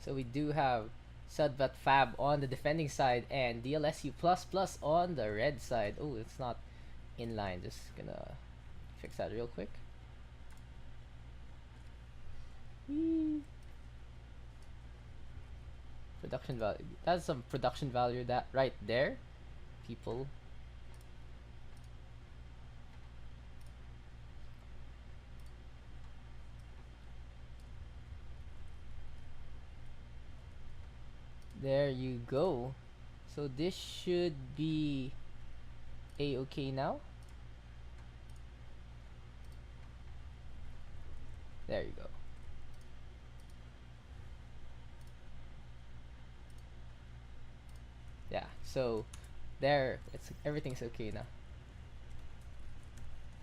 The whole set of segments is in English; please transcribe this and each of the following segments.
So we do have Sudbat Fab on the defending side and DLSU on the red side. Oh, it's not in line. Just gonna fix that real quick. Whee. Production value. That's some production value that right there, people. There you go. So this should be a-okay now. There you go. Yeah, so there, everything's okay now.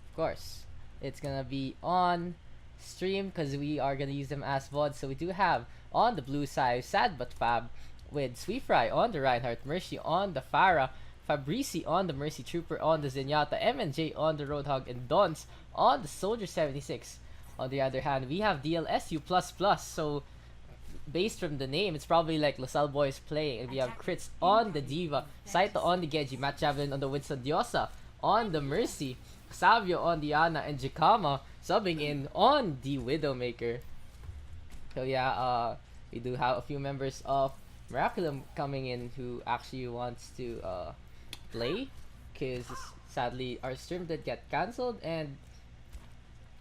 Of course, it's gonna be on stream because we are gonna use them as VOD. So we do have on the blue side Sad But Fab with Sweetfry on the Reinhardt, Mercy on the Farah, Fabrici on the Mercy Trooper on the Zenyatta, MNJ on the Roadhog, and Dons on the Soldier 76. On the other hand, we have DLSU so based from the name, it's probably like LaSalle Boys playing. And we have Crits on the Diva, Saito on the Genji, Matt Javelin on the Winston, Diosa on the Mercy, Savio on the Ana, and Jikama subbing in on the Widowmaker. So yeah, we do have a few members of Miraculum coming in who actually wants to play, because sadly our stream did get cancelled, and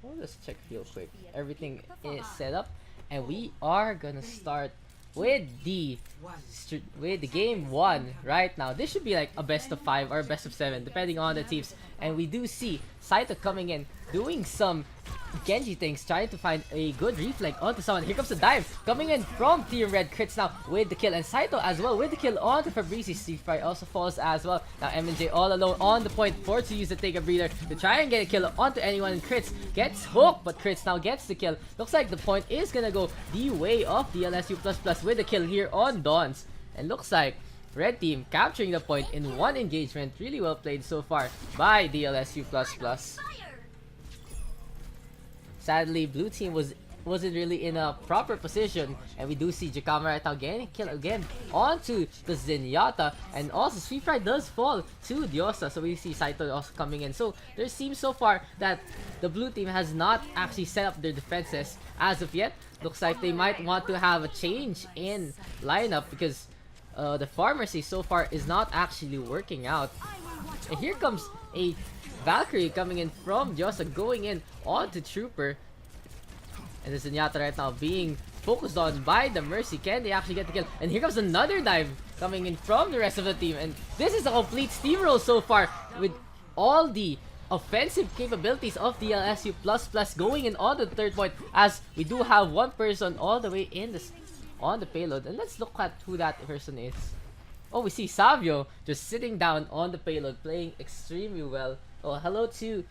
we'll just check real quick. Everything is set up, and we are gonna start with the game 1 right now. This should be like a best of 5 or best of 7 depending on the teams, and we do see Saito coming in doing some Genji things, trying to find a good reflect onto someone. Here comes the dive coming in from Team Red. Crits now with the kill, and Saito as well with the kill onto Fabrici. Sweetfry also falls as well. Now MNJ all alone on the point, forced to use the take a breather to try and get a kill onto anyone, and Crits gets hooked, but Crits now gets the kill. Looks like the point is gonna go the way of DLSU with the kill here on Dons, and looks like Red Team capturing the point in one engagement. Really well played so far by DLSU. Sadly, Blue Team wasn't really in a proper position, and we do see Jikama right now getting a kill again onto the Zenyatta, and also Sweetfry does fall to Diosa, so we see Saito also coming in. So there seems so far that the Blue Team has not actually set up their defenses as of yet. Looks like they might want to have a change in lineup, because the Pharmacy so far is not actually working out. And here comes a Valkyrie coming in from Diosa, going in onto Trooper. And the Zenyatta right now being focused on by the Mercy. Can they actually get the kill? And here comes another dive coming in from the rest of the team. And this is a complete steamroll so far, with all the offensive capabilities of DLSU going in on the third point, as we do have one person all the way in this on the payload. And let's look at who that person is. Oh, we see Savio just sitting down on the payload, playing extremely well. Oh, hello to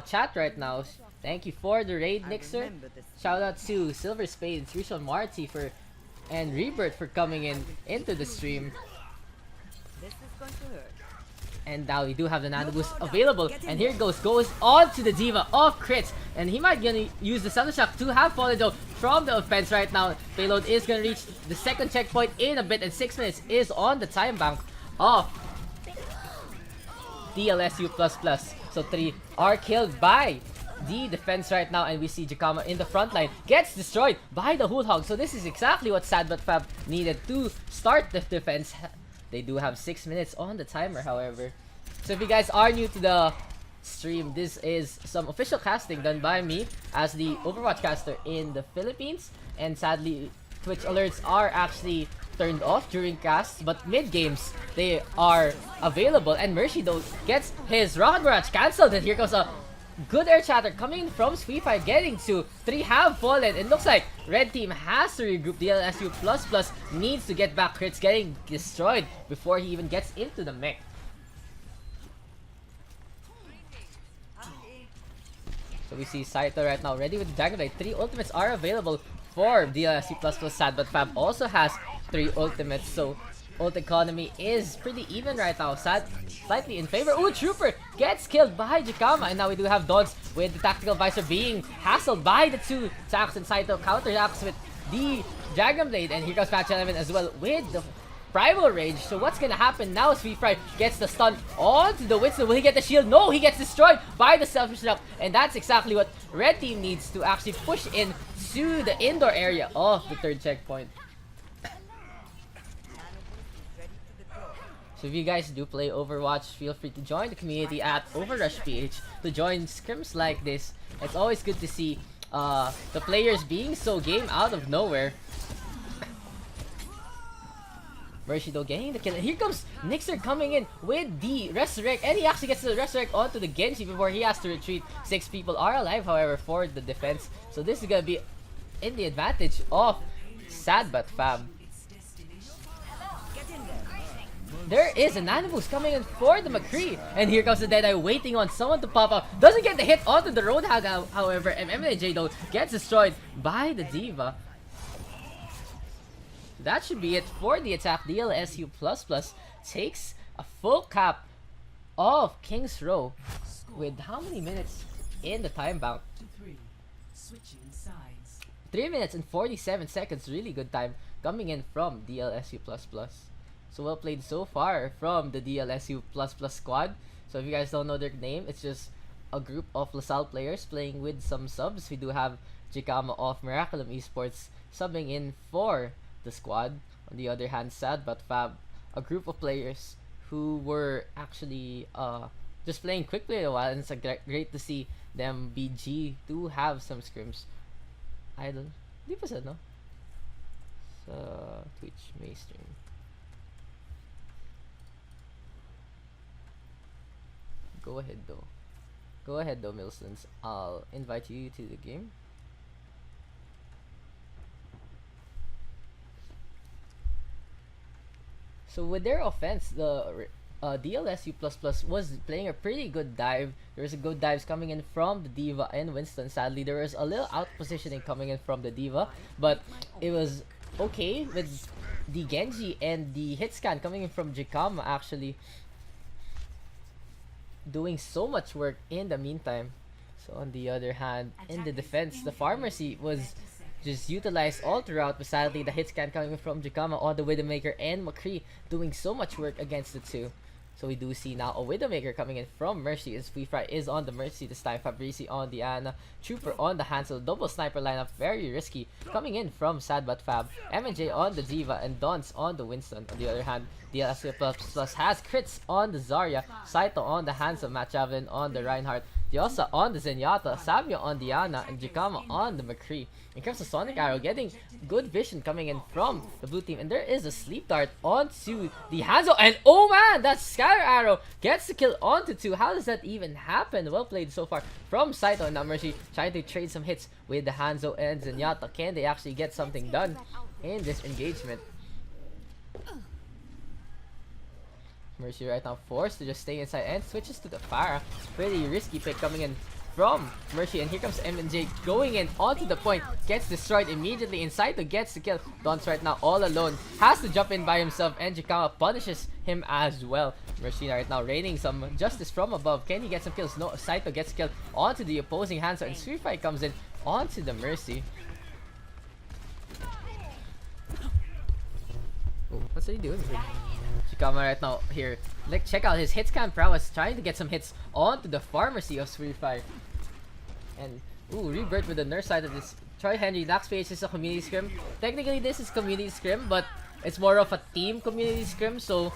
chat right now. Thank you for the raid, Nixer. Shout out to Silver Spades, Rishon Marty and Rebirth for coming into the stream. This is going to hurt. And now we do have the Nano Boost available, and here goes on to the Diva of Crits, and he might gonna use the Thunder Shock to have fallen though from the offense right now. Payload is gonna reach the second checkpoint in a bit, and 6 minutes is on the time bank of DLSU++. So 3 are killed by the defense right now, and we see Jikama in the front line gets destroyed by the Hood Hog. So this is exactly what Sadbat Fab needed to start the defense. They do have 6 minutes on the timer, however. So if you guys are new to the stream, this is some official casting done by me as the Overwatch caster in the Philippines. And sadly, Twitch alerts are actually turned off during casts, but mid-games, they are available. And Mercy though gets his Rocket Barrage cancelled, and here comes a good air chatter coming in from Sweetfry, getting to 3 have fallen. It looks like Red Team has to regroup. DLSU needs to get back. Crits getting destroyed before he even gets into the mech. So we see Saito right now ready with the Dragon Blade. 3 ultimates are available for DLSU++. Sad, but Fab also has 3 ultimates, so ult economy is pretty even right now. Sad slightly in favor. Ooh, Trooper gets killed by Jikama, and now we do have Dons with the Tactical Visor being hassled by the 2 attacks, and Saito counteracts with the Dragon Blade, and here comes Match 11 as well with the Primal Rage. So what's gonna happen now? Sweetfry gets the stun onto the Winston. Will he get the shield? No, he gets destroyed by the Selfish Lock, and that's exactly what red team needs to actually push in to the indoor area of the third checkpoint. So if you guys do play Overwatch, feel free to join the community at OverrushPH to join scrims like this. It's always good to see the players being so game out of nowhere. Mercy though getting the kill. And here comes Nixer coming in with the Resurrect. And he actually gets the Resurrect onto the Genji before he has to retreat. 6 people are alive, however, for the defense. So this is going to be in the advantage of Sad But Fab. There is an Animus coming in for the McCree. And here comes the Deadeye waiting on someone to pop up. Doesn't get the hit onto the Roadhog, however. And MNJ though gets destroyed by the D.Va. That should be it for the attack. DLSU takes a full cap of King's Row with how many minutes in the time bank? 3 minutes and 47 seconds. Really good time coming in from DLSU. So well played so far from the DLSU squad. So if you guys don't know their name, it's just a group of LaSalle players playing with some subs. We do have Jikama of Miraculum Esports subbing in for the squad. On the other hand, Sad But Fab, a group of players who were actually just playing quick play a while, and it's great to see them BG to have some scrims. Idol, di pa sad, no? Sa Twitch may stream. Go ahead though, Milsons. I'll invite you to the game. So with their offense, the DLSU was playing a pretty good dive. There was a good dives coming in from the D.Va and Winston. Sadly, there was a little out positioning coming in from the D.Va, but it was okay with the Genji and the hit scan coming in from Jikama actually doing so much work in the meantime. So on the other hand, in the defense, the Pharmacy was just utilized all throughout, but sadly the hit scan coming from Jikama on the Widowmaker and McCree doing so much work against the two. So we do see now a Widowmaker coming in from Mercy, as Sweetfry is on the Mercy this time, Fabrici on the Ana, Trooper on the Hansel, double sniper lineup, very risky, coming in from Sad But Fab, MJ on the D.Va, and Dons on the Winston. On the other hand, DLSU has crits on the Zarya, Saito on the Hansel, Matt Javelin on the Reinhardt, Diosa on the Zenyatta, Sabio on the Ana, and Jikama on the McCree. In terms of Sonic Arrow, getting good vision coming in from the blue team, and there is a Sleep Dart onto the Hanzo, and oh man, that Scatter Arrow gets the kill onto 2. How does that even happen? Well played so far from Saito, and now Mercy trying to trade some hits with the Hanzo and Zenyatta. Can they actually get something done in this engagement? Mercy right now forced to just stay inside and switches to the Pharah. Pretty risky pick coming in from Mercy, and here comes MNJ going in onto the point, gets destroyed immediately. Inside to gets the kill. Don's right now all alone, has to jump in by himself, and Jikama punishes him as well. Mercy right now raining some justice from above. Can he get some kills? No, Saito gets killed onto the opposing Hanzo, and Sweetfry comes in onto the Mercy. Oh, what's he doing? Jikama right now here. Like, check out his hit scan prowess, trying to get some hits onto the Pharmacy of Sweetfry. And Rebirth with the nurse side of this. Troy Henry, Daks PH is a community scrim. Technically this is community scrim, but it's more of a team community scrim, so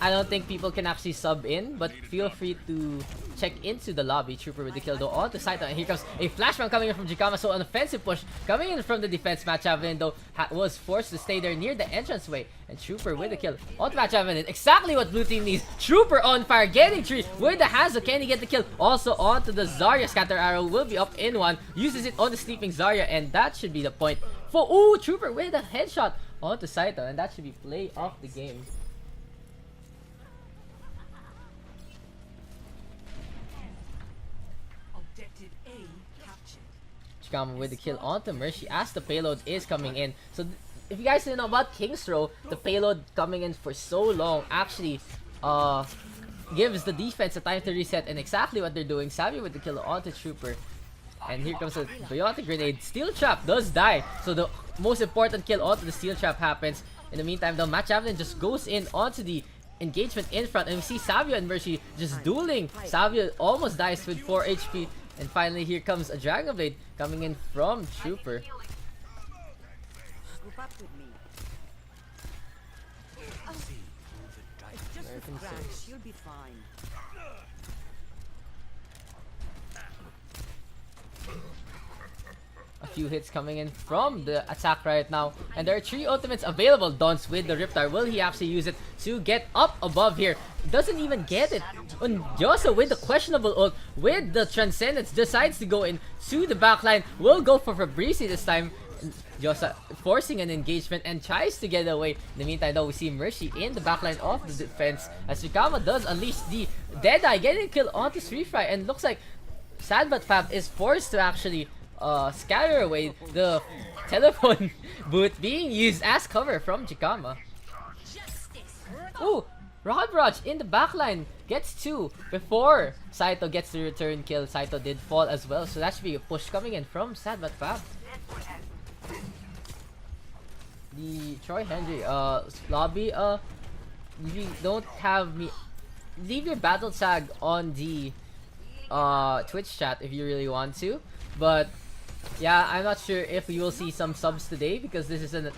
I don't think people can actually sub in, but feel free to check into the lobby. Trooper with the kill though onto Saito, and here comes a flashbang coming in from Jikama, so an offensive push coming in from the defense. Matt Javelin though was forced to stay there near the entranceway, and Trooper with the kill onto Matt Javelin. Exactly what blue team needs. Trooper on fire, getting 3 with the Hanzo. Can he get the kill? Also onto the Zarya. Scatter Arrow will be up in 1, uses it on the sleeping Zarya, and that should be the point for Trooper with a headshot onto Saito, and that should be play of the game. Jikama with the kill onto Mercy as the payload is coming in. So if you guys didn't know about King's Row, the payload coming in for so long actually gives the defense a time to reset, and exactly what they're doing. Savvy with the kill onto Trooper. And here comes a Biotic Grenade. Steel Trap does die. So the most important kill onto the steel trap happens. In the meantime, though, Matt Javelin just goes in onto the engagement in front, and we see Savio and Mercy just dueling. Savio almost dies with 4 HP, and finally here comes a Dragon Blade coming in from Trooper. Group up with me. It's just a American scratch. six. You'll be fine. A few hits coming in from the attack right now, and there are 3 ultimates available. Dons with the Riptide. Will he actually use it to get up above here? Doesn't even get it. And Josa with the questionable ult with the Transcendence decides to go in to the backline. Will go for Fabrici this time. Josa forcing an engagement and tries to get away. In the meantime, though, we see Mercy in the backline of the defense as Rikama does unleash the Deadeye, getting a kill onto Sweetfry, and looks like Sad But Fab is forced to actually scatter away the telephone booth being used as cover from Jikama. Ooh, Rocket Barrage in the backline gets 2 before Saito gets the return kill. Saito did fall as well, so that should be a push coming in from Sad But Fab. The Troy Henry lobby, you don't have me leave your battle tag on the Twitch chat if you really want to, but yeah, I'm not sure if we will see some subs today because this is a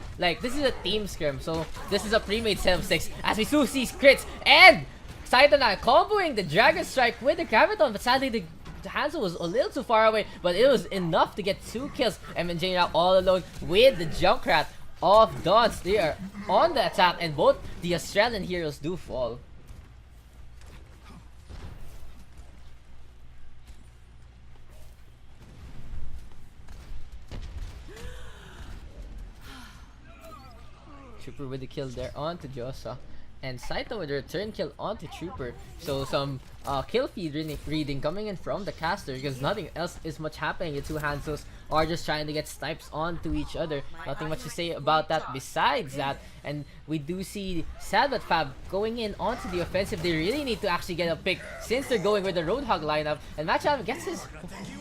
team scrim, so this is a pre-made set of 6 as we still see crits, and Saito now comboing the Dragon Strike with the Graviton, but sadly the Hanzo was a little too far away, but it was enough to get 2 kills. MJ now all alone with the Junkrat of Dons. They are on the attack, and both the Australian heroes do fall. Trooper with the kill there onto Josa, and Saito with a return kill onto Trooper. So some kill feed reading coming in from the caster because nothing else is much happening. The 2 Hansos are just trying to get snipes onto each other. Nothing much to say about that besides that. And we do see Sad But Fab going in onto the offensive. They really need to actually get a pick since they're going with the Roadhog lineup. And Matcham gets his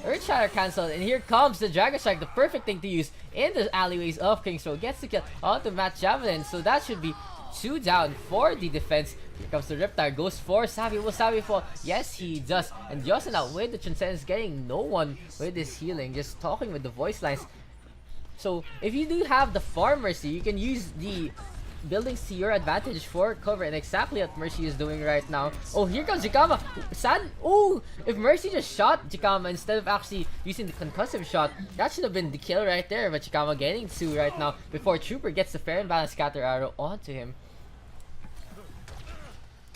Earth Shatter cancelled, and here comes the Dragon Strike, the perfect thing to use in the alleyways of King's Row. Gets the kill onto Matt Javelin, so that should be 2 down for the defense. Here comes the Riptide, goes for Savvy. Will Savvy fall? Yes, he does. And Jocelyn out with the Transcendence, getting no one with his healing, just talking with the voice lines. So if you do have the farm Mercy, you can use the buildings to your advantage for cover, and exactly what Mercy is doing right now. Oh, here comes Jikama. Sad. Oh, if Mercy just shot Jikama instead of actually using the concussive shot, that should have been the kill right there. But Jikama getting 2 right now before Trooper gets the fair and balanced scatter arrow onto him.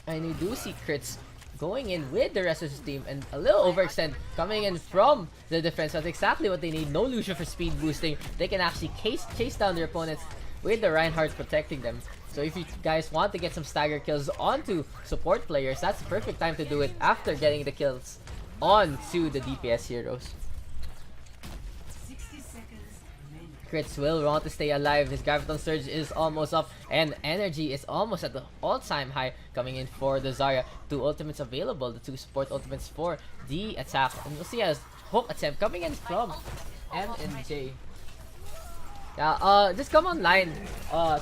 And you do see crits going in with the rest of his team, and a little overextend coming in from the defense. That's exactly what they need. No Lucio for speed boosting. They can actually chase down their opponents with the Reinhardt protecting them. So if you guys want to get some stagger kills onto support players, that's the perfect time to do it after getting the kills onto the DPS heroes. Crits will want to stay alive. His Graviton Surge is almost up, and energy is almost at the all-time high coming in for the Zarya. 2 ultimates available, the 2 support ultimates for the attack. And we'll see a hook attempt coming in from M and J. Yeah, just come online,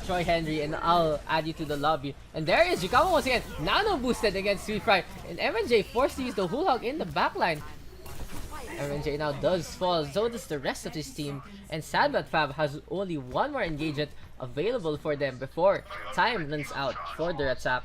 Troy Henry, and I'll add you to the lobby. And there is Jikama once again, nano boosted against Sweet Fry, and MJ forced to use the Hula Hog in the backline. MJ now does fall, so does the rest of his team, and Sad But Fab has only 1 more engagement available for them before time runs out for their attack.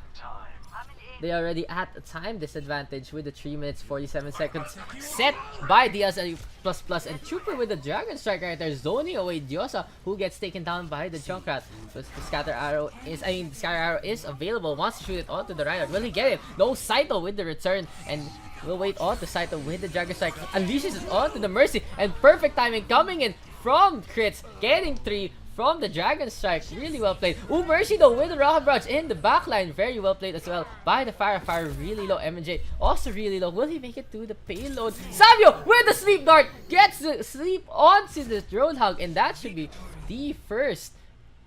They are already at a time disadvantage with the 3 minutes 47 seconds set by DLSU Bo3, and Trooper with the Dragon Strike right there, zoning away Diosa, who gets taken down by the Junkrat. So the scatter arrow is available. Wants to shoot it onto the Reinhardt. Will he get it? No, Saito with the return, and we'll wait on to Saito with the Dragon Strike. Unleashes it onto the Mercy, and perfect timing coming in from crits, getting 3 from the Dragon Strike. Really well played. Ooh, Mercy though with the Rocket Barrage in the backline. Very well played as well by the Fire really low. MJ also really low. Will he make it to the payload? Savio with the Sleep Dart gets the sleep onto the Roadhog, and that should be the first.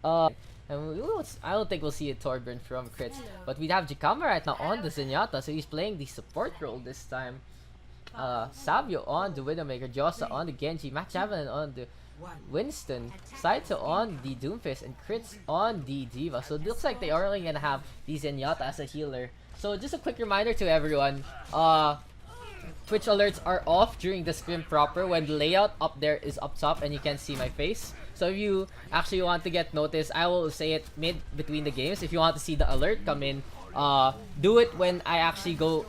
And I don't think we'll see a Torbjorn from crits, but we have Jikama right now on the Zenyatta, so he's playing the support role this time. Savio on the Widowmaker, Josa on the Genji, Matt Javelin on the Winston, Saito on the Doomfist, and crits on the Diva. So it looks like they are only gonna have the Zenyatta as a healer. So just a quick reminder to everyone, Twitch alerts are off during the scrim proper when the layout up there is up top and you can see my face. So if you actually want to get noticed, I will say it mid between the games. If you want to see the alert come in, do it when I actually go,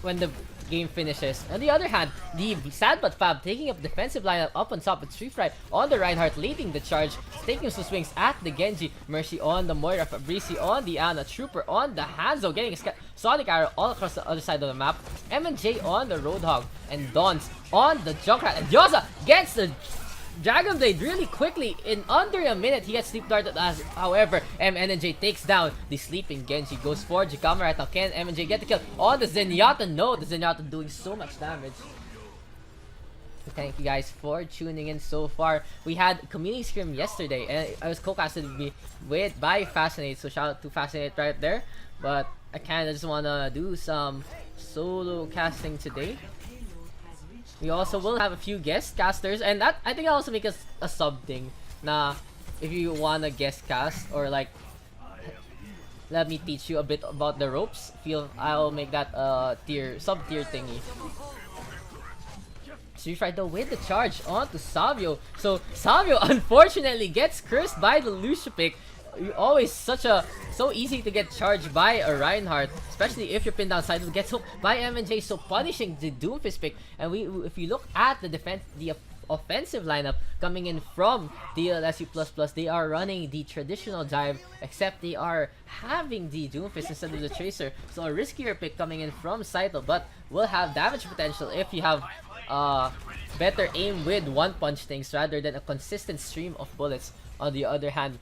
when the game finishes. On the other hand, the Sad But Fab taking up defensive lineup up on top with Swift on the Reinhardt leading the charge, taking some swings at the Genji, Mercy on the Moira, Fabrici on the Ana, Trooper on the Hanzo, getting a Sonic Arrow all across the other side of the map, M&J on the Roadhog, and Dons on the Junkrat, and Yosa gets the Dragon Blade really quickly. In under a minute, he gets sleep darted. As however, M&J takes down the sleeping Genji. Goes for Jikama right now. Can M&J get the kill on the Zenyatta? No, the Zenyatta doing so much damage. Thank you guys for tuning in so far. We had community scrim yesterday, and I was co-casted by Fascinate. So shout out to Fascinate right there. But I kind of just wanna do some solo casting today. We also will have a few guest casters, and that I think I'll also make a sub thing. Nah, if you wanna guest cast or like let me teach you a bit about the ropes, I'll make that sub tier thingy. Street Fighter with the charge onto Savio. So Savio unfortunately gets cursed by the Lucia pick. Always so easy to get charged by a Reinhardt, especially if you're pinned down side. Gets hooked by M&J, so punishing the Doomfist pick. And if you look at the offensive lineup coming in from DLSU++, they are running the traditional dive, except they are having the Doomfist instead of the Tracer. So a riskier pick coming in from Saito, but will have damage potential if you have better aim with one-punch things rather than a consistent stream of bullets. On the other hand,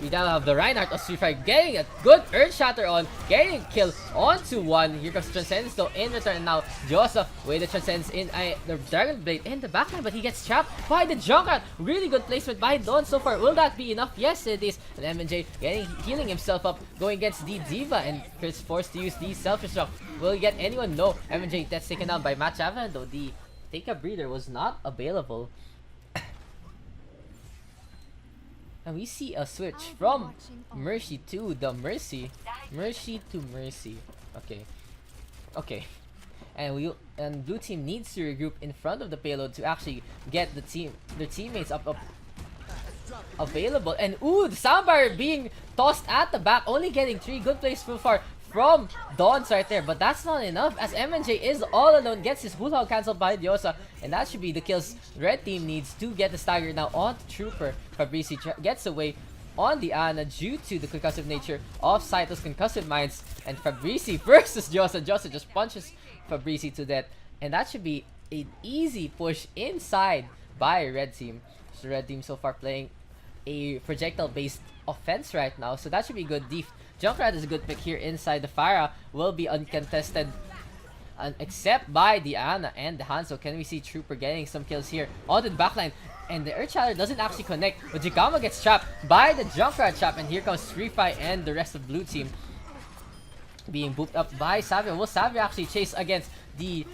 we now have the Reinhardt of Street Fighter getting a good Earth Shatter on, getting a kill onto one. Here comes Transcendence though in return, and now Joseph with the Transcendence in the Dragon Blade in the backline, but he gets trapped by the Junkrat. Really good placement by Don so far. Will that be enough? Yes, it is. And M&J healing himself up, going against the Diva, and Chris forced to use the Self-Destruct. Will he get anyone? No. M&J that's taken down by Matt Chavin, though the Take a Breather was not available. And we see a switch from Mercy to the Mercy. Mercy to Mercy. Okay. And blue team needs to regroup in front of the payload to actually get their teammates up available. And ooh, the soundbar being tossed at the back, only getting 3 good plays so far from Dons right there, but that's not enough as M&J is all alone, gets his Bullhog cancelled by Diosa, and that should be the kills red team needs to get the stagger now on Trooper. Fabrici gets away on the Ana due to the concussive nature of Saito's concussive mines, and Fabrici versus Diosa. Diosa just punches Fabrici to death, and that should be an easy push inside by red team. So red team so far playing a projectile based offense right now, so that should be good. Junkrat is a good pick here inside. The Pharah will be uncontested except by the Ana and the Hanzo. Can we see Trooper getting some kills here onto the backline? And the Earth Shatter doesn't actually connect, but Jigama gets trapped by the Junkrat trap, and here comes Srify and the rest of blue team being booped up by Savio. Will Savio actually chase against the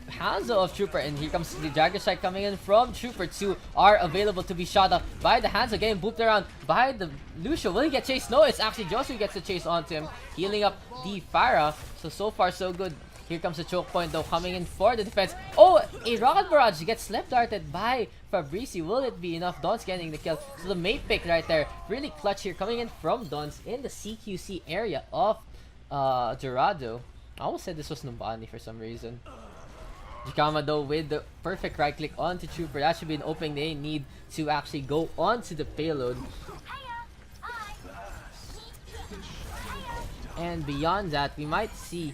Hanzo of Trooper, and here comes the Dragon Strike coming in from Trooper. 2 are available to be shot up by the Hanzo, getting booped around by the Lucio. Will he get chased? No, it's actually Josu who gets the chase onto him, healing up the Pharah. So far so good. Here comes the choke point though, coming in for the defense. Oh, a Rocket Barrage gets slap darted by Fabrici. Will it be enough? Don's getting the kill. So the mate pick right there, really clutch here, coming in from Don's in the CQC area of Dorado. I almost said this was Numbani for some reason. Jikama though with the perfect right click onto Trooper. That should be an opening they need to actually go onto the payload. And beyond that, we might see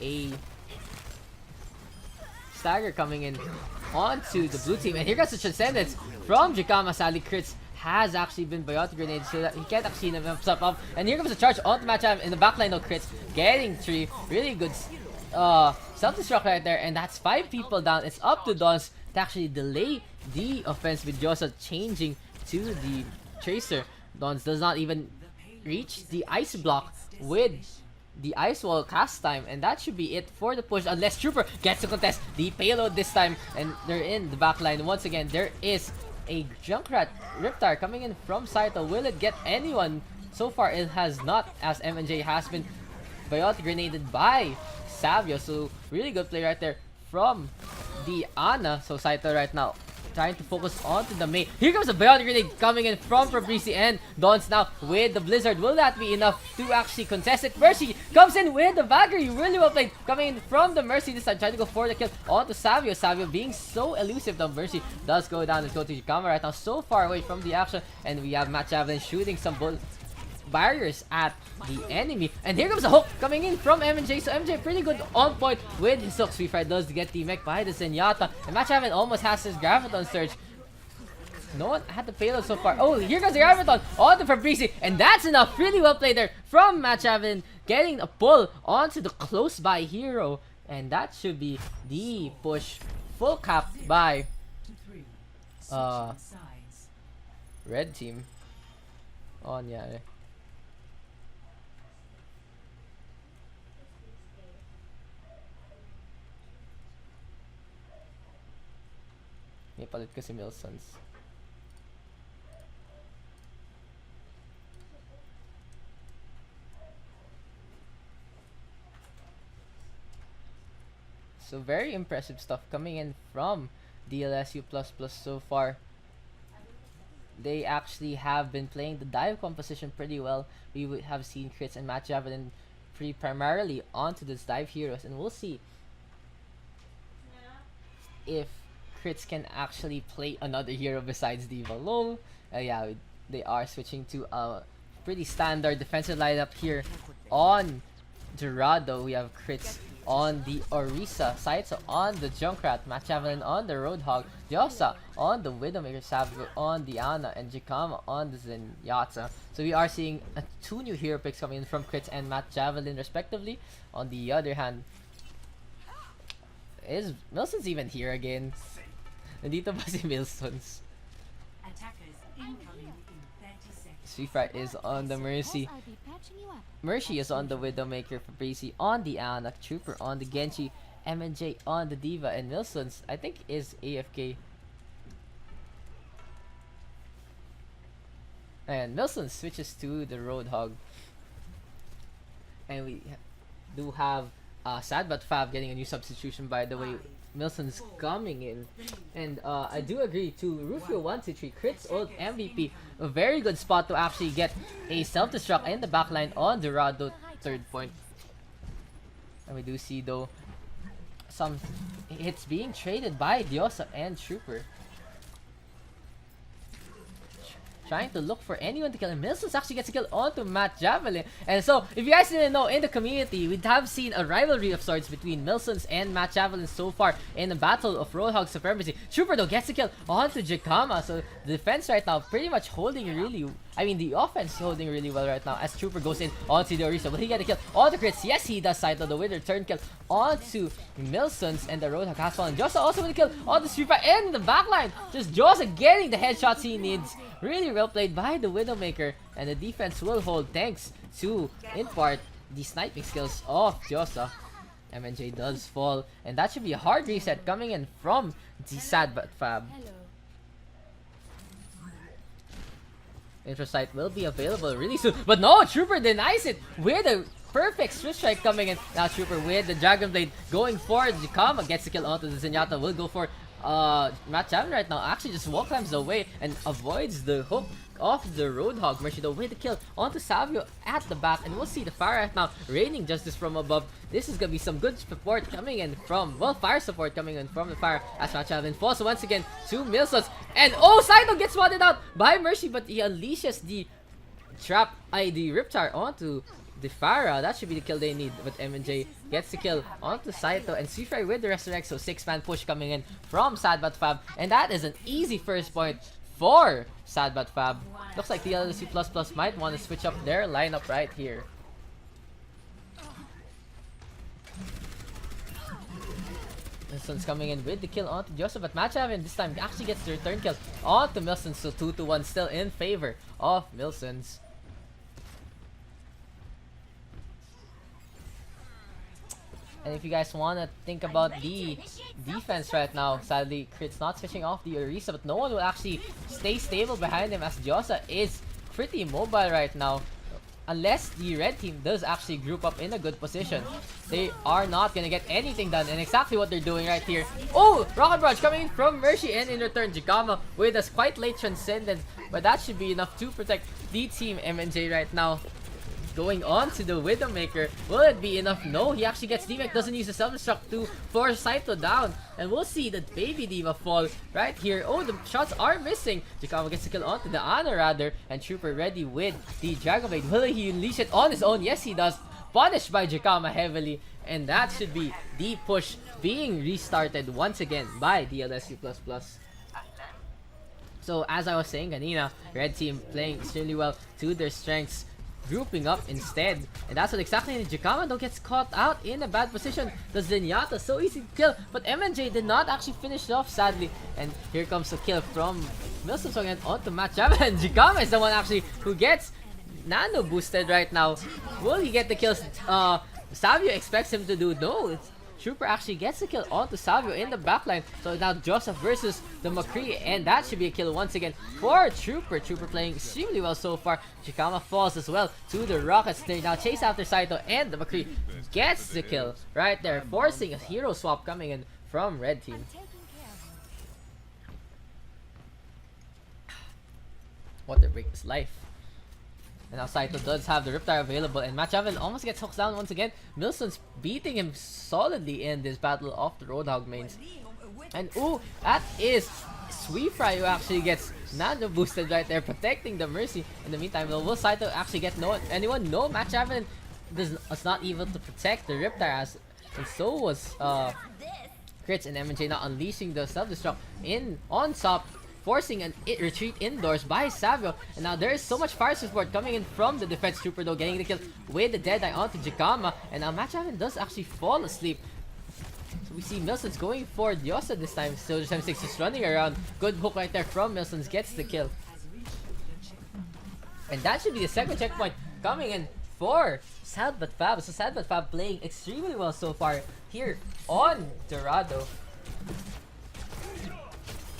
a stagger coming in onto the blue team. And here comes the Transcendence from Jikama. Sadly, crits has actually been biotic grenade, so that he can't actually himself up. And here comes the charge onto Matcham in the backline. No crits, getting 3 really good self-destruct right there, and that's 5 people down. It's up to Dons to actually delay the offense with Josa changing to the Tracer. Dons does not even reach the ice block with the ice wall cast time, and that should be it for the push unless Trooper gets to contest the payload this time. And they're in the backline once again. There is a Junkrat Riptide coming in from Saito. Will it get anyone? So far, it has not, as MNJ has been biotic grenaded by Savio. So really good play right there from the Ana. So Saito right now trying to focus onto the main. Here comes a biotic grenade coming in from Fabrici, and Dons now with the Blizzard. Will that be enough to actually contest it? Mercy comes in with the Valkyrie. Really well played coming in from the Mercy this time, trying to go for the kill onto Savio. Savio being so elusive. The Mercy does go down. Let's go to Jikama right now, so far away from the action, and we have Matt Javelin shooting some barriers at the enemy. And here comes a hook coming in from MJ. So MJ pretty good on point with his hook. Sweetfire does get the mech by the Zenyatta. And Match Haven almost has his Graviton surge. No one had the payload so far. Oh, here goes the Graviton onto Fabrici. And that's enough. Really well played there from Match Haven, getting a pull onto the close by hero. And that should be the push full cap by red team. On yeah. Palit ko si Milsons. So very impressive stuff coming in from DLSU so far. They actually have been playing the dive composition pretty well. We would have seen crits and Matt Javelin primarily onto these dive heroes, and we'll see if crits can actually play another hero besides Diva. Lol. Yeah, they are switching to a pretty standard defensive lineup here on Dorado. We have crits on the Orisa side, so on the Junkrat, Matt Javelin on the Roadhog, Diosa on the Widowmaker, Savio on the Ana, and Jikama on the Zenyatta. So we are seeing two new hero picks coming in from crits and Matt Javelin respectively. On the other hand, is Milson's even here again? Nandito ba si Milsons? Sweetfry is on the Mercy. Mercy is on the Widowmaker, Fabrici on the Ana, Trooper on the Genji, MNJ on the Diva, and Milsons, I think, is AFK. And Milson switches to the Roadhog. And we do have Sad But Fab getting a new substitution, by the way. Milson's coming in, and I do agree to Rufio 123 crits old MVP, a very good spot to actually get a self-destruct in the backline on Dorado third point. And we do see though some hits being traded by Diosa and Trooper, trying to look for anyone to kill, and Milsons actually gets a kill onto Matt Javelin. And so, if you guys didn't know, in the community, we have seen a rivalry of sorts between Milsons and Matt Javelin so far in the battle of Roadhog supremacy. Trooper though gets a kill onto Jikama, so the defense right now pretty much holding the offense holding really well right now, as Trooper goes in onto the Orisa. Will he get a kill onto crits? Yes, he does. Saito the with return kill onto Milsons, and the Roadhog has fallen. Josa also with a kill on the Sweeper in the backline. Just Josa getting the headshots he needs. Really well played by the Widowmaker, and the defense will hold thanks to, in part, the sniping skills of Josa. MNJ does fall, and that should be a hard reset coming in from the Sad But Fab. Introsight will be available really soon, but no, Trooper denies it with a perfect switch strike coming in. Now Trooper with the Dragon Blade going for Jikama, gets the kill onto the Zenyatta. Will go for Matt Javelin right now, actually just wall climbs away and avoids the hook of the Roadhog. Mercy though with the kill onto Savio at the back, and we'll see the fire right now raining justice from above. This is gonna be some good support coming in from, well, fire support coming in from the fire, as Matt Javelin falls once again to Milsons. And oh, Saito gets spotted out by Mercy, but he unleashes the the Riptide onto the Farah. That should be the kill they need, but MNJ gets the kill onto Saito, and Sweetfry with the Resurrect, so 6-man push coming in from Sad But Fab, and that is an easy first point for Sad But Fab. Looks like the DLSU might want to switch up their lineup right here. Milson's coming in with the kill onto Joseph, but Matt Javelin this time actually gets the return kill onto Milsons, so 2-1 still in favor of Milsons. And if you guys want to think about the defense right now, sadly, Crit's not switching off the Orisa, but no one will actually stay stable behind him as Diosa is pretty mobile right now. Unless the red team does actually group up in a good position, they are not gonna get anything done, and exactly what they're doing right here. Oh, Rocket Barrage coming in from Mercy, and in return, Jikama with a quite late Transcendence, but that should be enough to protect the team MNJ right now. Going on to the Widowmaker. Will it be enough? No, he actually gets D-Mech, doesn't use the self-destruct to force Saito down. And we'll see the baby Diva fall right here. Oh, the shots are missing. Jikama gets the kill onto the Ana rather. And Trooper ready with the Dragon Blade. Will he unleash it on his own? Yes, he does. Punished by Jikama heavily. And that should be the push being restarted once again by DLSU++. So as I was saying kanina, red team playing extremely well to their strengths, grouping up instead, and that's what exactly Jikama though gets caught out in a bad position. The Zenyatta so easy to kill, but MNJ did not actually finish it off sadly. And here comes a kill from Milson Song onto Matt Java, and Jikama is the one actually who gets nano boosted right now. Will he get the kills Savio expects him to do? No, Trooper actually gets the kill onto Savio in the backline. So now Joseph versus the McCree, and that should be a kill once again for Trooper. Trooper playing extremely well so far. Jikama falls as well to the Rockets. They now chase after Saito, and the McCree gets the kill right there, forcing a hero swap coming in from red team. Water Break is life. And now Saito does have the Riptide available, and Machavan almost gets hooked down once again. Milson's beating him solidly in this battle of the Roadhog mains. And ooh, that is Sweefry who actually gets nano boosted right there, protecting the Mercy. In the meantime, though, will Saito actually get anyone? No, Machavan was not able to protect the Riptide, as and so was Crits and MJ now unleashing the self-destruct on top, forcing an retreat indoors by Savio. And now there is so much fire support coming in from the defense Trooper though, getting the kill with the Deadeye onto Jikama. And now Machavan does actually fall asleep. So we see Milsons going for Diosa this time. Still 76 just running around. Good hook right there from Milsons, gets the kill. And that should be the second checkpoint coming in for Sad But Fab. So Sad But Fab playing extremely well so far here on Dorado.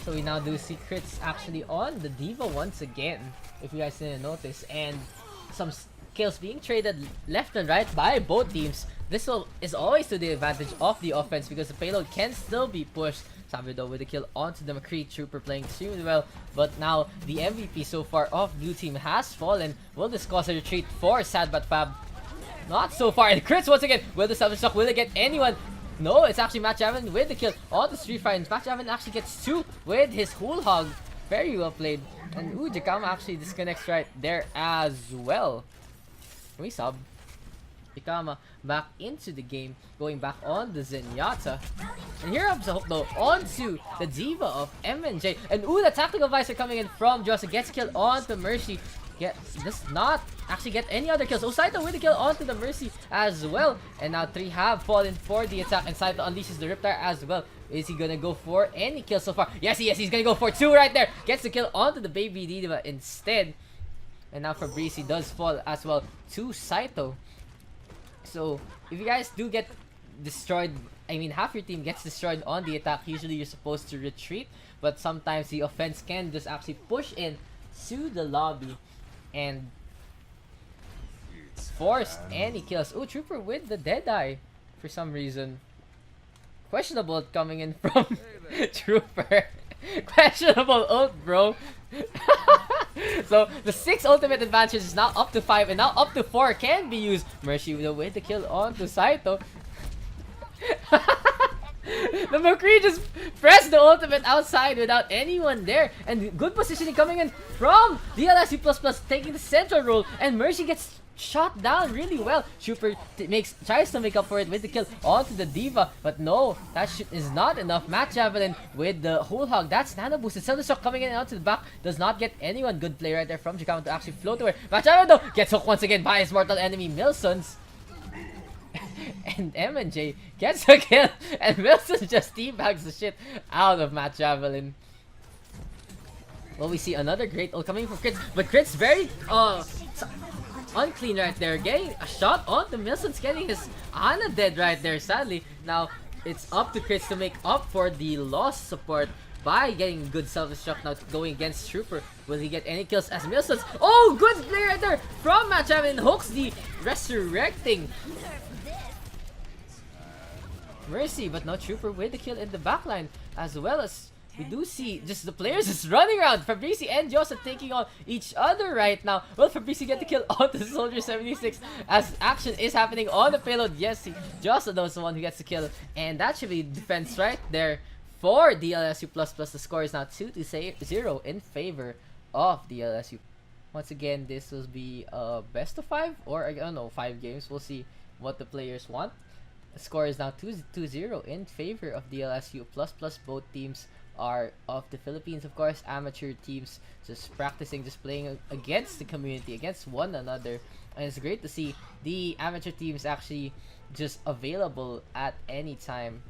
So we now do see crits actually on the Diva once again, if you guys didn't notice, and some kills being traded left and right by both teams. This is always to the advantage of the offense because the payload can still be pushed. Sabido with a kill onto the McCree. Trooper playing extremely well, but now the MVP so far of blue team has fallen. Will this cause a retreat for Sad But Fab? Not so far, and crits once again. Will the self-destruct, will it get anyone? No, it's actually Matt Javin with the kill on the Street Fighter. Matt Javin actually gets 2 with his Whole Hog. Very well played. And ooh, Jikama actually disconnects right there as well. Can we sub? Jikama back into the game, going back on the Zenyatta. And here comes the hook though, onto the Diva of MNJ. And ooh, the Tactical Visor coming in from Joseph, gets killed onto Mercy. Does not actually get any other kills. Oh, Saito with the kill onto the Mercy as well. And now 3 have fallen for the attack, and Saito unleashes the Riptide as well. Is he gonna go for any kills so far? Yes, he's gonna go for 2 right there. Gets the kill onto the baby Diva instead. And now Fabrizi does fall as well to Saito. So if you guys do get destroyed, I mean half your team gets destroyed on the attack, usually you're supposed to retreat, but sometimes the offense can just actually push in to the lobby and force any kills. Oh, Trooper with the Deadeye for some reason. Questionable coming in from Trooper. Questionable ult, bro. So the 6 ultimate advantage is now up to 5, and now up to 4 can be used. Mercy with the kill onto Saito. The McCree just pressed the ultimate outside without anyone there. And good positioning coming in from DLSU++, taking the central role. And Mercy gets shot down really well. Trooper tries to make up for it with the kill onto the Diva. But no, that is not enough. Matt Javelin with the Whole Hog. That's nano boosted. Seldershock coming in out to the back. Does not get anyone. Good play right there from Jikama to actually float away. Matt Javelin though gets hooked once again by his mortal enemy Milsons. And MNJ gets a kill, and Wilson just teabags the shit out of Matt Javelin. Well, we see another great ult coming from Crits, but Crits very unclean right there. Getting a shot on the Milson's getting his Ana dead right there, sadly. Now, it's up to Crits to make up for the lost support by getting good self-destruct now going against Trooper. Will he get any kills as Milson's? Oh, good play right there from Matcham and hooks the resurrecting Mercy, but no Trooper with the kill in the backline, as well as we do see just the players just running around. Fabrici and Josa taking on each other right now. Will Fabrici get the kill onto Soldier 76 as action is happening on the payload? Yes, Josa was the one who gets the kill, and that should be defense right there for DLSU++. The score is now 2-0 in favor of DLSU. Once again, this will be a best of 5 or I don't know, 5 games. We'll see what the players want. The score is now 2-0 in favor of DLSU++. Both teams are of the Philippines, of course. Amateur teams just practicing, just playing against the community, against one another. And it's great to see the amateur teams actually just available at any time.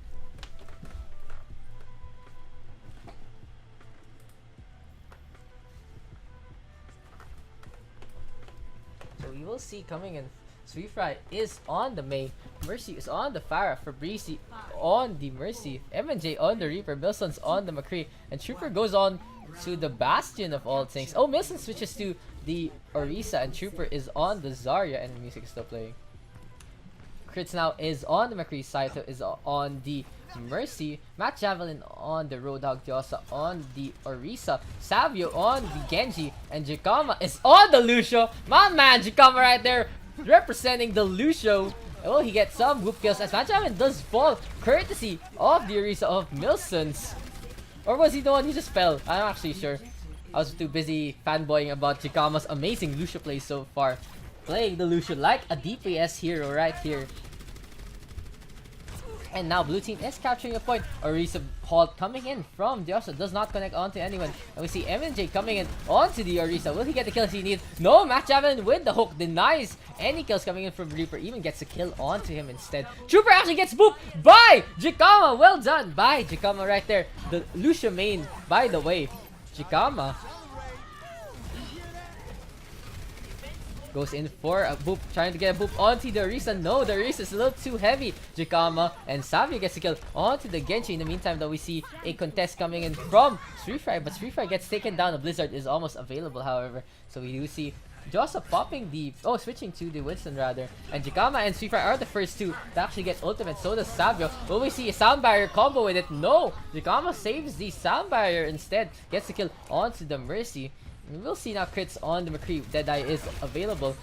So we will see coming in. Sweetfry is on the main. Mercy is on the Farah. Fabrici on the Mercy. MJ on the Reaper. Milson's on the McCree. And Trooper goes on to the Bastion of all things. Oh, Milson switches to the Orisa. And Trooper is on the Zarya. And the music is still playing. Crits now is on the McCree. Saito is on the Mercy. Matt Javelin on the Roadhog. Diosa on the Orisa. Savio on the Genji. And Jikama is on the Lucio. My man, Jikama right there, representing the Lucio. Will he get some whoop kills as Matt Javelin does fall courtesy of the Orisa of Milson's? Or was he the one who just fell? I'm not actually sure. I was too busy fanboying about Jikama's amazing Lucio play so far. Playing the Lucio like a DPS hero right here. And now blue team is capturing a point. Orisa halt coming in from Diosa, does not connect onto anyone. And we see MJ coming in onto the Orisa. Will he get the kills he needs? No, Matt Javelin with the hook denies any kills coming in from Reaper. Even gets a kill onto him instead. Trooper actually gets booped by Jikama. Well done by Jikama right there. The Lucio main, by the way. Jikama goes in for a boop, trying to get a boop onto the Orisa. No, the Orisa is a little too heavy. Jikama and Savio gets the kill onto the Genji. In the meantime, though, we see a contest coming in from Sweetfry, but Sweetfry gets taken down. The Blizzard is almost available, however. So we do see Josa popping the... Oh, switching to the Winston, rather. And Jikama and Sweetfry are the first two to actually get ultimate. So does Savio. Will we see a sound barrier combo with it? No! Jikama saves the sound barrier instead. Gets the kill onto the Mercy. We'll see now crits on the McCree. Deadeye is available.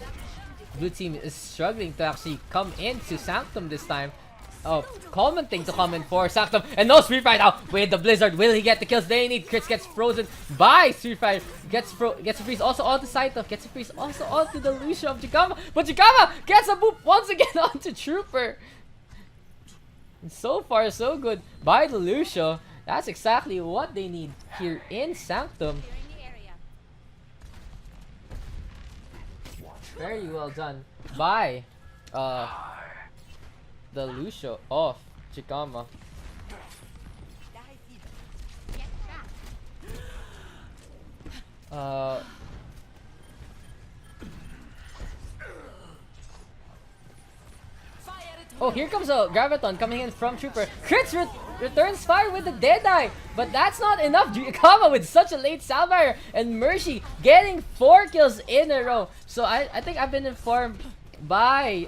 Blue team is struggling to actually come into Sanctum this time. Oh, common thing to come in for Sanctum. And no Sweetfry now with the Blizzard. Will he get the kills they need? Crits gets frozen by Sweetfry. Gets a freeze also onto Saito. Gets a freeze also onto the Lucio of Jikama. But Jikama gets a boop once again onto Trooper. And so far, so good by the Lucio. That's exactly what they need here in Sanctum. Very well done by the Lucio of Jikama. Oh, here comes a Graviton coming in from Trooper. Crits returns fire with the Deadeye, but that's not enough. Jikama with such a late sound barrier, and Mercy getting 4 kills in a row. So I think I've been informed by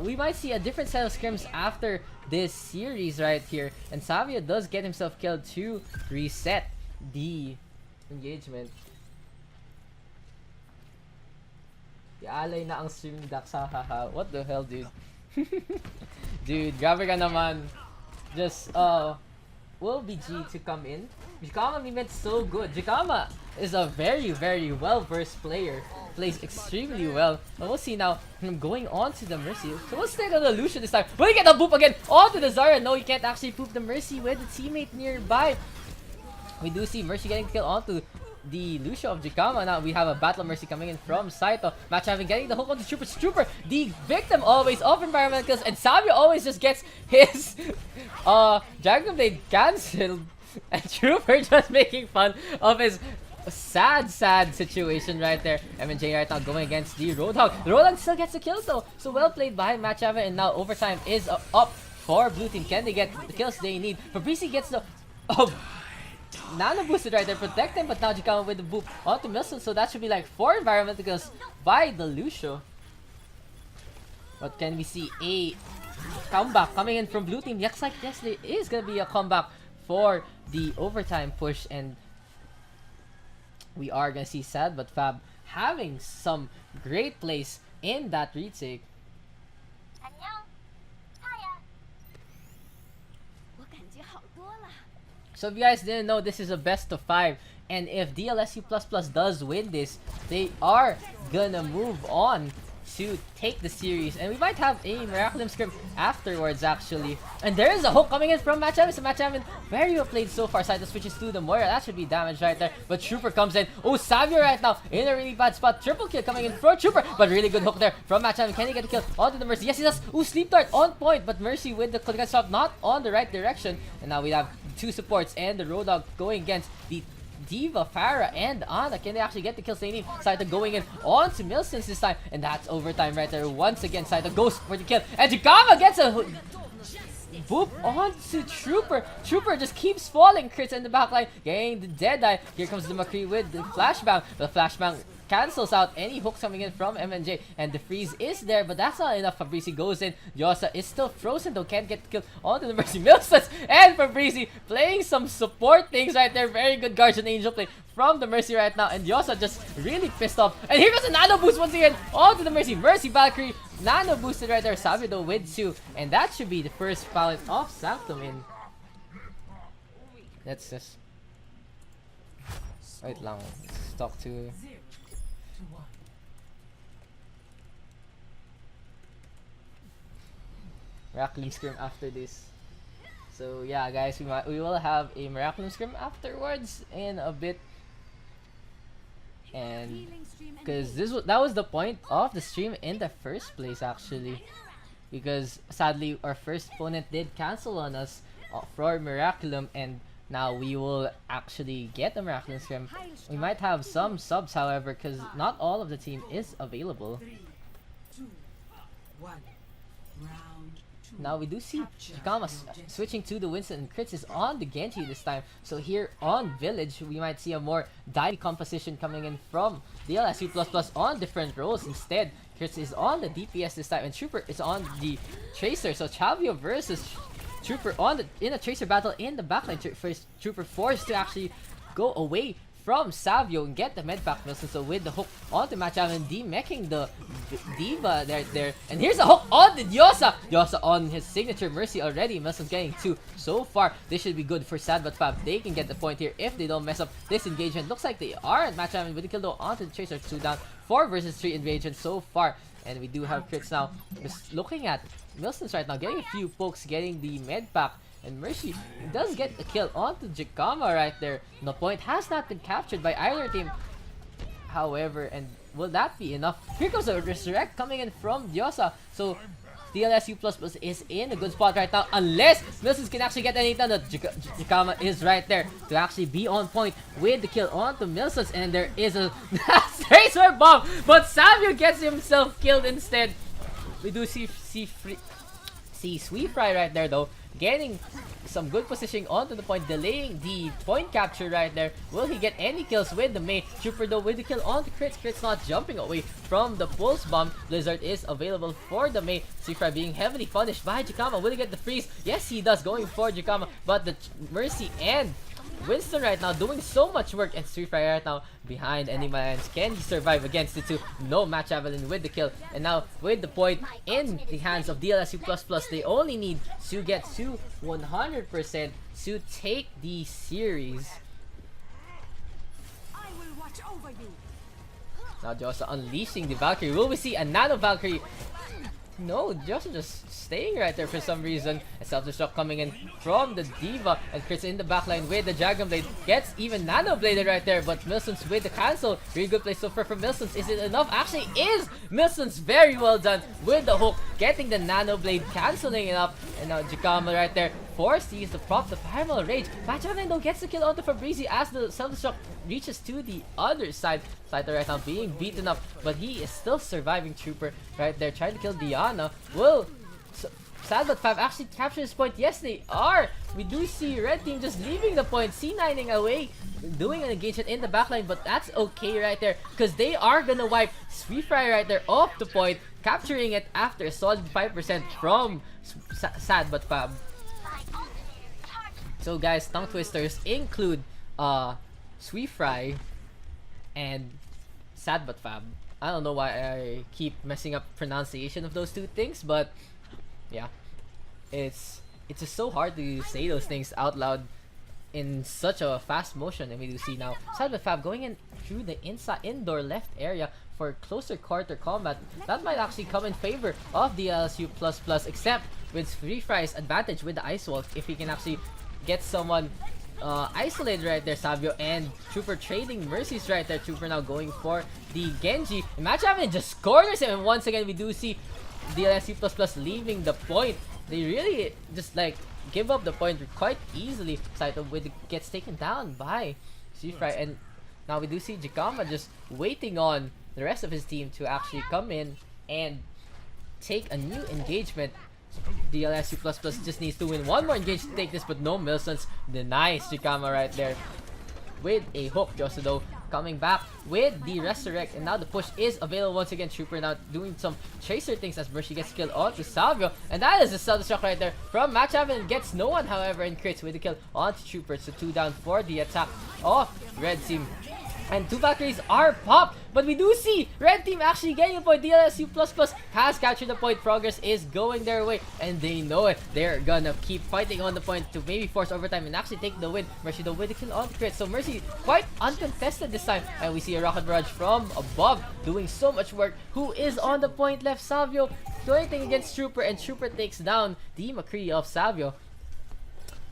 we might see a different set of scrims after this series right here, and Savio does get himself killed to reset the engagement. Alay na ang stream Daks, hahaha. What the hell, dude? Dude, grabe ka naman. Just, will be G to come in. Jikama meant so good. Jikama is a very, very well-versed player. Plays extremely well. But we'll see now him going on to the Mercy. So we'll stay on the Lucio this time. Will he get a boop again onto the Zarya? No, he can't actually poop the Mercy with the teammate nearby. We do see Mercy getting killed onto the Lucio of Jikama. Now we have a Battle Mercy coming in from Saito. Match having getting the hook on the Trooper. Trooper, the victim always of environmental kills, and Savio always just gets his Dragon Blade cancelled. And Trooper just making fun of his a sad situation right there. MJ right now going against the Roadhog. The Roadhog still gets the kills though. So well played by Matchavan, and now overtime is up for blue team. Can they get the kills they need? Fabrizi gets the nano boosted right there, protect them, but now Jikama with the boop onto Milson, so that should be like 4 environmental kills by the Lucio. But can we see a comeback coming in from blue team? Looks like yes, there is gonna be a comeback for the overtime push, and we are gonna see Sad but Fab having some great plays in that retake. So if you guys didn't know, this is a best of 5, and if DLSU does win this, they are gonna move on to take the series, and we might have a Miraculum scrim afterwards actually. And there is a hook coming in from Matchavan, so Matchavan very well played so far. Saito switches to the Moira, that should be damage right there, but Trooper comes in. Oh, Savio right now in a really bad spot, triple kill coming in for Trooper, but really good hook there from Matchavan. Can he get a kill onto the Mercy? Yes, he does. Oh, Sleep Dart on point, but Mercy with the click and stop not on the right direction, and now we have 2 supports and the Roadhog going against the Diva, Farah, and Ana. Can they actually get the kills they need? Saito going in onto Milsons this time, and that's overtime right there. Once again, Saito goes for the kill, and Jikama gets a boop onto Trooper. Trooper just keeps falling. Crits in the backline, getting the Deadeye. Here comes the McCree with the flashbang. The flashbang cancels out any hooks coming in from MNJ, and the freeze is there, but that's not enough. Fabrizi goes in. Yosa is still frozen though, can't get the kill onto the Mercy. Milsons and Fabrizi playing some support things right there. Very good Guardian Angel play from the Mercy right now, and Yosa just really pissed off. And here goes a nano boost once again onto the Mercy. Mercy Valkyrie nano boosted right there. Savido with 2, and that should be the first pallet of Sanctum in. Let's just wait lang. Let's talk to Miraculum Scrim after this. So yeah guys, we will have a Miraculum Scrim afterwards in a bit, and because that was the point of the stream in the first place actually, because sadly our first opponent did cancel on us for Miraculum, and now we will actually get a Miraculum Scrim. We might have some subs however, because not all of the team is available. Now we do see Jikama switching to the Winston, and Crits is on the Genji this time. So here on Village, we might see a more dynamic composition coming in from DLSU on different roles. Instead, Crits is on the DPS this time, and Trooper is on the Tracer. So Chavio versus Trooper in a Tracer battle in the backline. First, Trooper forced to actually go away from Savio and get the medpack Milson. So with the hook onto Matchavan, demeching the Diva right there. And here's a hook on the Yosa. Yosa on his signature Mercy already. Milson's getting 2 so far. This should be good for Sad but Fab. They can get the point here if they don't mess up this engagement. Looks like they are. Matchavan with the kill though onto the Tracer. 2 down. 4 versus 3 engagement so far. And we do have Crits now. Just looking at Milson's right now, getting a few pokes, getting the medpack. And Mercy does get the kill onto Jikama right there. The point has not been captured by either team. However, and will that be enough? Here comes a Resurrect coming in from Diosa. So DLSU is in a good spot right now. Unless Milsons can actually get anything done. Jikama is right there to actually be on point with the kill onto Milsons. And there is a Tracer bomb. But Savio gets himself killed instead. We do see Sweet Fry right there though, getting some good positioning onto the point, delaying the point capture right there. Will he get any kills with the Mei? Trooper though with the kill onto Crits. Crits not jumping away from the pulse bomb. Blizzard is available for the Mei. Sweet Fry being heavily punished by Jikama. Will he get the freeze? Yes, he does, going for Jikama, but the Mercy and Winston right now doing so much work, and Sweet Fry right now behind enemy lines. Can he survive against the 2? No, Match Evelyn with the kill, and now with the point in the hands of DLSU++, they only need to get to 100% to take the series. I will watch over you. Now Josa unleashing the Valkyrie. Will we see a Nano Valkyrie? No, Josa just staying right there for some reason. A self-destruct coming in from the Diva, and Chris in the backline with the Dragon Blade. Gets even Nano Bladed right there, but Milsons with the cancel. Really good play so far from Milsons. Is it enough? Actually is! Milsons very well done with the hook, getting the Nano Blade, canceling it up. And now Jikama right there forced to use the prop, the Primal Rage. Matchavan though gets the kill onto Fabrizi as the self-destruct reaches to the other side. Saito right now being beaten up, but he is still surviving. Trooper right there trying to kill Diana. Will Sad but Fab actually capture this point? Yes, they are! We do see Red Team just leaving the point, C9ing away, doing an engagement in the backline, but that's okay right there, because they are gonna wipe Sweetfry right there off the point, capturing it after a solid 5% from Sad but Fab. So guys, tongue twisters include Sweetfry and Sad but Fab. I don't know why I keep messing up pronunciation of those two things, but yeah, it's just so hard to say those things out loud in such a fast motion. And we do see now Sad but Fab going in through the indoor left area for closer quarter combat. That might actually come in favor of the DLSU ++, except with Free Fry's advantage with the Ice Wall. If he can actually get someone isolated right there, Savio and Trooper trading mercies right there. Trooper now going for the Genji. Imagine having just corners him, and once again we do see DLSU leaving the point. They really just like give up the point quite easily. Saito gets taken down by Sweetfry, and now we do see Jikama just waiting on the rest of his team to actually come in and take a new engagement. DLSU just needs to win one more engagement to take this, but no, Milsons denies Jikama right there with a hook. Josudo coming back with the resurrect, and now the push is available once again. Trooper now doing some tracer things as Mercy gets killed onto Salvio, and that is a self-destruct right there from Matchavan. Gets no one, however, and crits with the kill onto Trooper. So 2 down for the attack of Red Team. And 2 Valkyries are popped, but we do see Red Team actually getting a point. DLSU has captured the point. Progress is going their way, and they know it. They're gonna keep fighting on the point to maybe force overtime and actually take the win. Mercy though with the kill on the crit, so Mercy quite uncontested this time. And we see a rocket barrage from above doing so much work. Who is on the point left? Savio doing thing against Trooper, and Trooper takes down the McCree of Savio.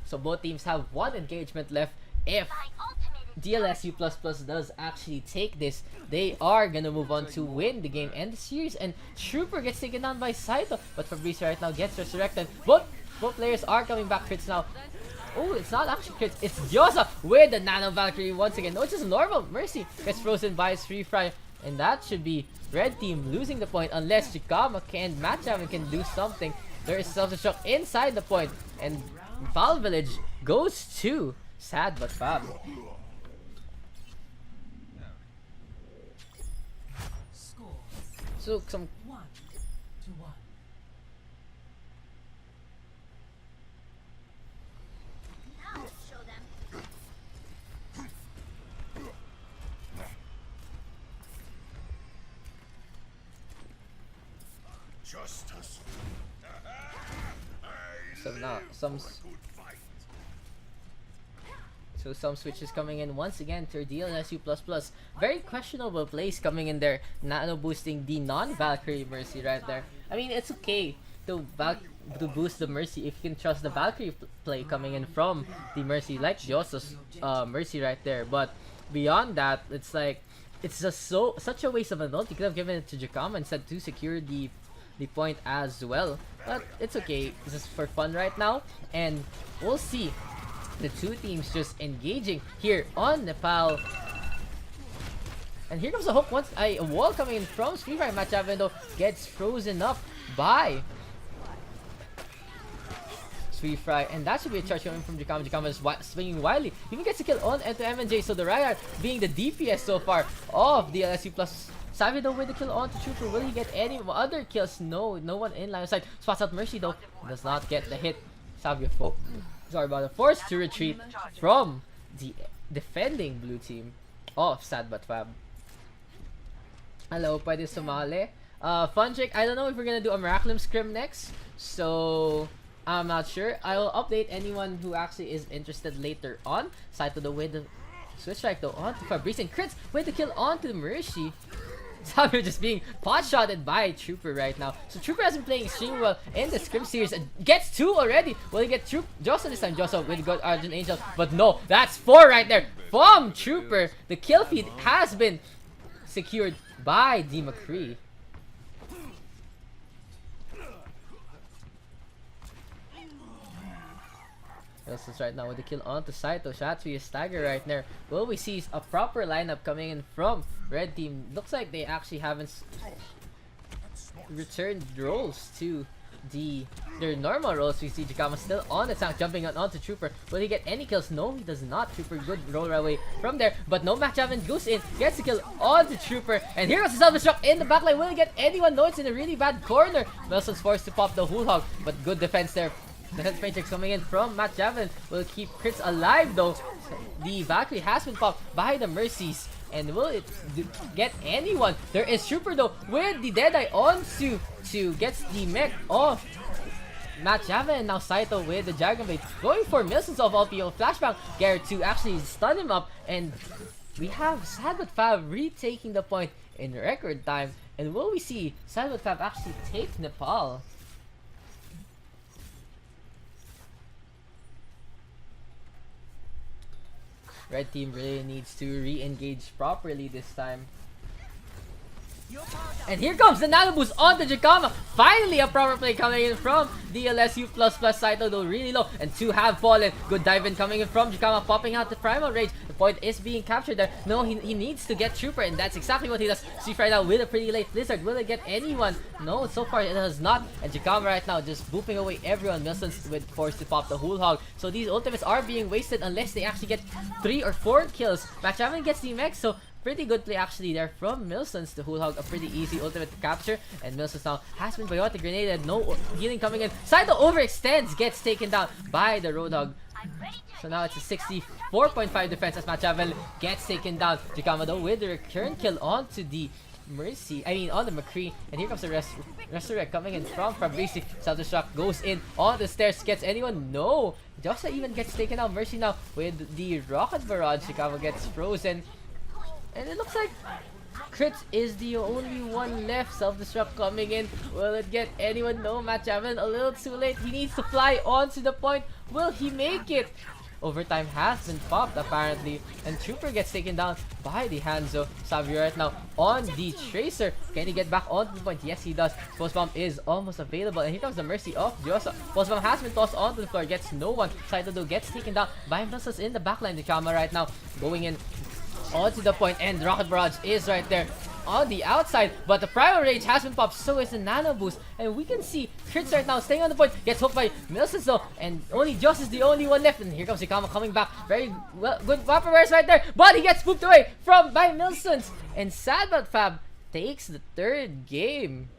So both teams have one engagement left. If DLSU does actually take this, they are gonna move on to win the game and the series. And Trooper gets taken down by Saito, but Fabrice right now gets resurrected. Both players are coming back. Crits now. Oh, it's not actually crits, it's Diosa with the Nano Valkyrie once again. No, it's just normal. Mercy gets frozen by Free Fry, and that should be Red Team losing the point unless Chikama and Matchavan can do something. There is self-destruct inside the point, and Foul Village goes to Sad but Fab. So some 1-1. Now show them. Justice. So now some switches coming in once again to DLSU ++. Very questionable plays coming in there. Nano boosting the non-Valkyrie Mercy right there. I mean, it's okay to boost the Mercy if you can trust the Valkyrie play coming in from the Mercy, like Joso's Mercy right there. But beyond that, it's like it's just such a waste of an ult. You could have given it to Jikama instead to secure the point as well. But it's okay. This is for fun right now, and we'll see the two teams just engaging here on Nepal. And here comes a hook once a wall coming in from Free Fire. Matchavan though gets frozen up by Free Fry, and that should be a charge coming from Jikama. Jikama is swinging wildly. Even gets a kill on into MNJ, so the Reinhardt being the DPS so far of the LSU +. Savio though with the kill on to Trooper. Will he get any other kills? No one in line of sight. Spots out Mercy though. Does not get the hit. Savio forced to retreat from the defending blue team of Sad but Fab. Hello, pwede sumali. Funtrick, I don't know if we're gonna do a Miraculum Scrim next, so I'm not sure. I will update anyone who actually is interested later on. Saito though with the switch strike though onto Fabrice, and crits with the kill onto Mercy. Savio just being pot-shotted by Trooper right now. So Trooper has been playing extremely well in the Scrim series and gets 2 already. Will he get Joso this time? Joso with good Argent Angel. But no, that's 4 right there from Trooper. The kill feed has been secured by the McCree. Milsons right now with the kill onto Saito. Shatsui is stagger right there. Will we see a proper lineup coming in from red team? Looks like they actually haven't returned roles to their normal roles. We see Jikama still on the tank, jumping onto Trooper. Will he get any kills? No, he does not. Trooper, good roll away from there, but no match haven't goes in, gets the kill onto Trooper, and here goes the self-destruct in the backline. Will he get anyone? No, it's in a really bad corner. Wilson's forced to pop the whole hog, but good defense there. Defense matrix coming in from Matt Javelin will keep crits alive though. The Valkyrie has been popped by the Mercies. And will it get anyone? There is Trooper though with the Deadeye on to gets the mech off Matt Javelin. Now Saito with the Dragon Blade going for Milsons of all people. Flashbang Garrett to actually stun him up. And we have Sad But Fab retaking the point in record time. And will we see Sad But Fab actually take Nepal? Red team really needs to re-engage properly this time. And here comes the Nano Boost onto Jikama. Finally a proper play coming in from DLSU plus Saito though really low. And two have fallen. Good dive in coming in from Jikama, popping out the Primal Rage. The point is being captured there. No, he needs to get Trooper, and that's exactly what he does. Swift right now with a pretty late Blizzard. Will it get anyone? No, so far it has not. And Jikama right now just booping away everyone. Milsons with forced to pop the whole hog. So these ultimates are being wasted unless they actually get 3 or 4 kills. Match Javelin gets the mech, so pretty good play actually there from Milsons. The whole hog, a pretty easy ultimate to capture, and Milsons now has been biotic grenaded. No healing coming in. Saito overextends, gets taken down by the Roadhog. So now it's a 64.5 defense as Machavel gets taken down. Jikama though with the return kill onto the on the McCree, and here comes the Resurrect coming in from Fabrici. Self-destruct goes in on the stairs, gets anyone? No! Joshua even gets taken out. Mercy now with the Rocket Barrage. Jikama gets frozen. And it looks like Crit is the only one left. Self-destruct coming in. Will it get anyone? No, Matt Javelin a little too late. He needs to fly onto the point. Will he make it? Overtime has been popped apparently. And Trooper gets taken down by the Hanzo. Savio right now on the Tracer. Can he get back onto the point? Yes, he does. Pulse Bomb is almost available. And here comes the Mercy of Diosa. Pulse Bomb has been tossed onto the floor. Gets no one. Saito gets taken down by Milsons in the backline. The Kama right now going in onto the point, and Rocket Barrage is right there on the outside, but the Primal Rage has been popped, so is the Nano Boost, and we can see Crits right now staying on the point, gets hooked by Milsons though, and only Joss is the only one left, and here comes Ikama coming back, very well, good Vaporwares right there, but he gets spooked away by Milsons, and Sad But Fab takes the 3rd game.